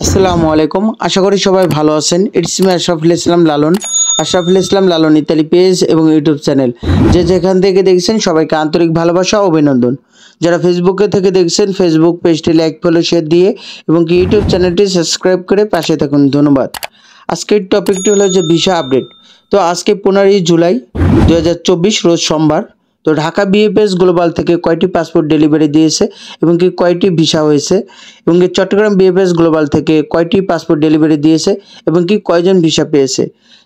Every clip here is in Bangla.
আসসালামু আলাইকুম। আশা করি সবাই ভালো আছেন। It's me Ashraful Islam Lalon. Ashraful Islam Lalon Italy page এবং ইউটিউব চ্যানেল যে যেখান থেকে দেখছেন সবাইকে আন্তরিক ভালোবাসা ও অভিনন্দন। যারা ফেসবুকে থেকে দেখছেন ফেসবুক পেজটি লাইক ফলো শেয়ার দিয়ে এবং কি ইউটিউব চ্যানেলটি সাবস্ক্রাইব করে পাশে থাকুন। ধন্যবাদ। আজকের টপিকটি হলো যে ভিসা আপডেট। তো আজকে 15 জুলাই 2024 রোজ সোমবার। তো ঢাকা বিএফএস গ্লোবাল থেকে কয়টি পাসপোর্ট ডেলিভারি দিয়েছে এবং কি কয়টি ভিসা হয়েছে এবং কি চট্টগ্রাম বিএফএস গ্লোবাল থেকে কয়টি পাসপোর্ট ডেলিভারি দিয়েছে এবং কি কয়জন ভিসা পেয়েছে।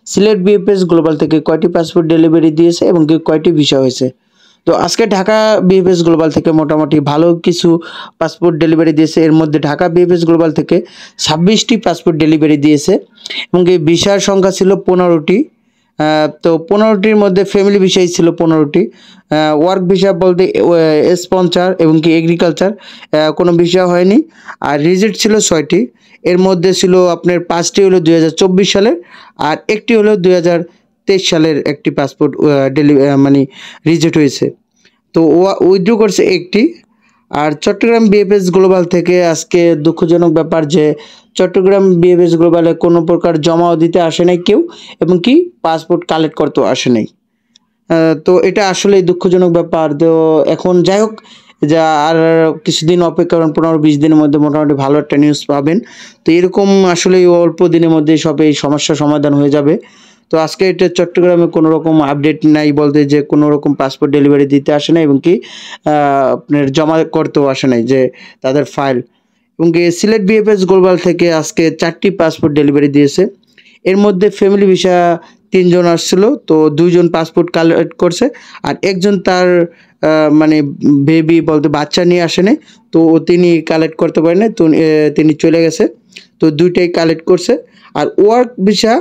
সিলেট বিএফএস গ্লোবাল থেকে কয়টি পাসপোর্ট ডেলিভারি দিয়েছে এবং কি কয়টি ভিসা হয়েছে। তো আজকে ঢাকা বিএফএস গ্লোবাল থেকে মোটামুটি ভালো কিছু পাসপোর্ট ডেলিভারি দিয়েছে। এর মধ্যে ঢাকা বিএফএস গ্লোবাল থেকে 26টি পাসপোর্ট ডেলিভারি দিয়েছে এবং এই ভিসার সংখ্যা ছিল 15টি। তো 15টির মধ্যে ফ্যামিলি ভিসাই ছিল 15টি। ওয়ার্ক ভিসা বলতে স্পন্সর এবং কি এগ্রিকালচার কোনো ভিসা হয়নি। আর রিজেক্ট ছিল 6টি। এর মধ্যে ছিল আপনার 5টি হলো 2024 সালের আর একটি হলো 2023 সালের একটি পাসপোর্ট মানে রিজেক্ট হয়েছে। তো উইথড্র করছে একটি। আর চট্টগ্রাম বিএফএস গ্লোবাল থেকে আজকে দুঃখজনক ব্যাপার যে চট্টগ্রাম বিএফএস গ্লোবালে কোনো প্রকার জমাও দিতে আসে নাই কেউ এবং কি পাসপোর্ট কালেক্ট করতেও আসে নাই। তো এটা আসলে দুঃখজনক ব্যাপার। তো এখন যাই হোক, যা আর কিছুদিন অপেক্ষা করেন, 15-20 দিনের মধ্যে মোটামুটি ভালো একটা নিউজ পাবেন। তো এরকম আসলে অল্প দিনের মধ্যে সব এই সমস্যার সমাধান হয়ে যাবে। তো আজকে এটা চট্টগ্রামে কোনো রকম আপডেট নাই বলতে যে কোনো রকম পাসপোর্ট ডেলিভারি দিতে আসে না এবং কি আপনার জমা করতেও আসে নাই যে তাদের ফাইল। এবং কি সিলেট বিএফএস গ্লোবাল থেকে আজকে 4টি পাসপোর্ট ডেলিভারি দিয়েছে। এর মধ্যে ফ্যামিলি ভিসা 3 জন আসছিল, তো 2 জন পাসপোর্ট কালেক্ট করছে আর একজন তার মানে বেবি বলতে বাচ্চা নিয়ে আসেনি, তো তিনি কালেক্ট করতে পারেনি, তো তিনি চলে গেছে। তো 2টাই কালেক্ট করছে। আর ওয়ার্ক ভিসা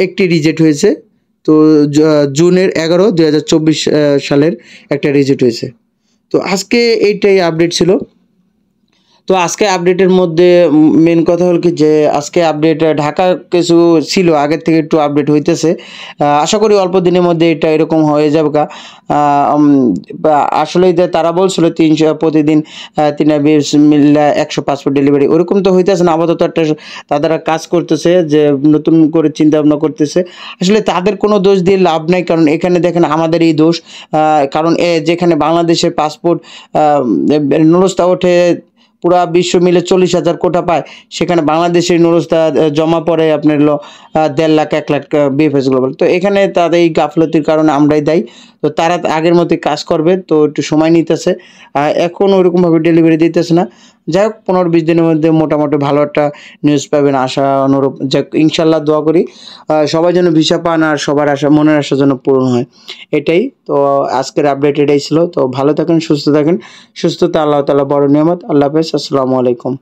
একটি রিজেক্ট হয়েছে। তো জুনের 11, 2024 সালের একটা রিজেক্ট হয়েছে। তো আজকে এইটাই আপডেট ছিল। তো আজকে আপডেটের মধ্যে মেন কথা হল কি যে আজকে আপডেট ঢাকা কিছু ছিল আগের থেকে একটু আপডেট হইতেছে। আশা করি অল্প দিনের মধ্যে এটা এরকম হয়ে যাবে। আসলে তারা বলছিল 300 প্রতিদিন 100 পাসপোর্ট ডেলিভারি, ওরকম তো হইতেছে না। আপাতত একটা তারা কাজ করতেছে যে নতুন করে চিন্তা ভাবনা করতেছে। আসলে তাদের কোনো দোষ দিয়ে লাভ নাই, কারণ এখানে দেখেন আমাদেরই দোষ। কারণ যেখানে বাংলাদেশের পাসপোর্ট নুরস্তা ওঠে পুরা বিশ্ব মিলে 40,000 কোটা পায়, সেখানে বাংলাদেশের নুরস্তা জমা পড়ে আপনার 1.5 লাখ 1 লাখ বিএফএস গ্লোবাল। তো এখানে তাদের এই গাফলতির কারণে আমরাই দায়ী। তো তারা আগের মতোই কাজ করবে, তো একটু সময় নিতেছে, এখন ওইরকমভাবে ডেলিভারি দিতেছে না। যাই হোক, 15-20 দিনের মধ্যে মোটামুটি ভালো একটা নিউজ পাবেন আশা অনুরূপ। যাক, ইনশাল্লাহ দোয়া করি সবাই যেন ভিসা পান আর সবার আশা মনের আশা যেন পূরণ হয়, এটাই। তো আজকের আপডেট এটাই ছিল। তো ভালো থাকেন, সুস্থ থাকেন। সুস্থতা আল্লাহ তাআলা বড় নিয়ামত। আল্লাহ হাফেজ। আসসালামু আলাইকুম।